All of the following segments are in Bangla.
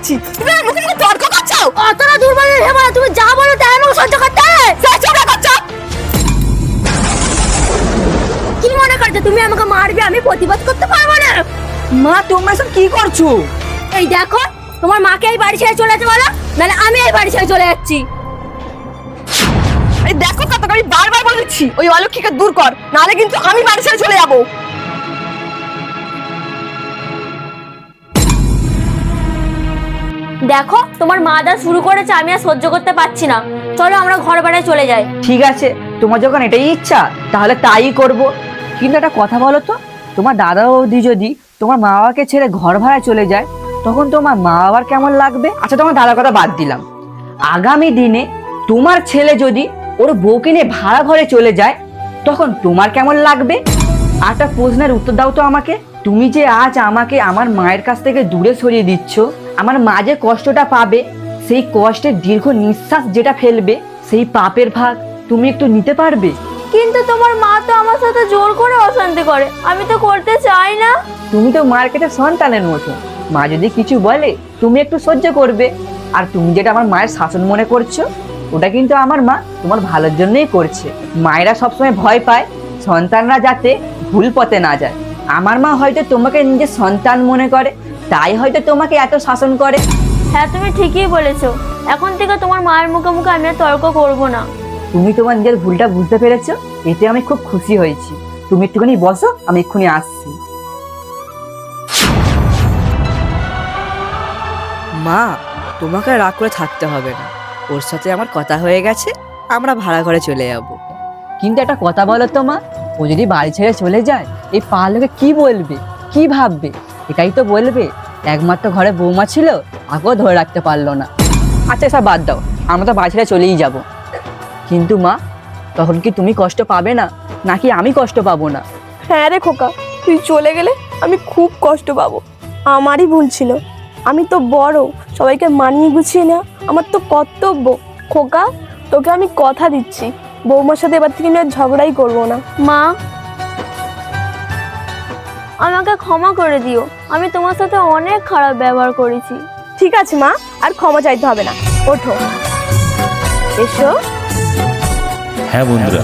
দিচ্ছি। তুমি আমার মুখে মুখে তর্ক করছো? অতটা দুর্বল হে বলা, তুমি যা বলো তাই আমাকে সহ্য করতে হবে। কি মনে করছো তুমি আমাকে মারবে, আমি প্রতিবাদ করতে পারবো না? মা তোমরা সব কি করছো? এই দেখো, তোমার মাকে এই বাড়ি ছেড়ে চলে যেতে বলো, নাহলে আমি এই বাড়ি ছেড়ে চলে যাচ্ছি। এই দেখো কত আমি বারবার বলেছি ওই অলক্ষীকে দূর কর, নাহলে কিন্তু আমি বাড়ি ছেড়ে চলে যাবো। দেখো তোমার মা যা শুরু করেছে আমি আর সহ্য করতে পারছি না, চলো আমরা ঘর বাড়ায় চলে যাই। ঠিক আছে, তোমার যখন এটাই ইচ্ছা তাহলে তাই করব। কিন্তু একটা কথা বলো তো, তোমার দাদা বৌদি যদি তোমার মা বাবাকে ছেড়ে ঘর ভাড়ায় চলে যায় তখন তোমার মা বাবার কেমন লাগবে? আচ্ছা তোমার দাদার কথা বাদ দিলাম, আগামী দিনে তোমার ছেলে যদি ওর বউকে নিয়ে ভাড়া ঘরে চলে যায় তখন তোমার কেমন লাগবে? আর একটা প্রশ্নের উত্তর দাও তো আমাকে। তুমি যে আজ আমাকে আমার মায়ের কাছ থেকে দূরে সরিয়ে দিচ্ছ, আমার মা যে কষ্টটা পাবে, সেই কষ্টের দীর্ঘ নিঃশ্বাস যেটা ফেলবে, সেই পাপের ভাগ তুমি একটু নিতে পারবে? কিন্তু তোমার মা তো আমার সাথে জোর করে অশান্তি করে, আমি তো করতে চাই না। তুমি তো মার্কেটের সন্তানের মতো, মা যদি কিছু বলে তুমি একটু সহ্য করবে। আর তুমি যেটা আমার মায়ের শাসন মনে করছো, ওটা কিন্তু আমার মা তোমার ভালোর জন্যই করছে। মায়েরা সবসময় ভয় পায় সন্তানরা যাতে ভুল পথে না যায়। আমার মা হয়তো তোমাকে নিজের সন্তান মনে করে, তাই হয়তো তোমাকে এত শাসন করে। হ্যাঁ তুমি ঠিকই বলেছো, এখন থেকে তোমার মায়ের মুখে মুখে আমি আর তর্ক করবো না। তুমি তোমার নিজের ভুলটা বুঝতে পেরেছো, এতে আমি খুব খুশি হয়েছি। তুমি একটুখানি বসো, আমি এক্ষুনি আসছি। মা তোমাকে রাগ করে থাকতে হবে না, ওর সাথে আমার কথা হয়ে গেছে, আমরা ভাড়া ঘরে চলে যাবো। কিন্তু একটা কথা বলো তো মা, ও যদি বাড়ি ছেড়ে চলে যায় এই পাড়ার লোকে কি বলবে, কি ভাববে? এটাই তো বলবে একমাত্র ঘরে বৌমা ছিল, আগেও ধরে রাখতে পারলো না। আচ্ছা এসব বাদ দাও, আমরা তো বাড়ি ছেড়ে চলেই যাব। কিন্তু মা তখন কি তুমি কষ্ট পাবে না, নাকি আমি কষ্ট পাবো না? হ্যাঁ রে খোকা, তুই চলে গেলে আমি খুব কষ্ট পাবো। আমারই ভুল ছিল, আমি তো বড়, সবাইকে মানিয়ে গুছিয়ে নেওয়া আমার তো কর্তব্য। খোকা তোকে আমি কথা দিচ্ছি, বৌমার সাথে এবার থেকে আমি আর ঝগড়াই করবো না। মা আমাকে ক্ষমা করে দিও, আমি তোমার সাথে অনেক খারাপ ব্যবহার করেছি। ঠিক আছে মা, আর ক্ষমা চাইতে হবে না, ওঠো এসো। হ্যাঁ বন্ধুরা,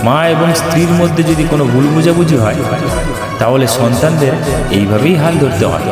মা এবং স্ত্রীর মধ্যে যদি কোনো ভুল বোঝাবুঝি হয় তাহলে সন্তানদের এইভাবেই হাল ধরতে হয়।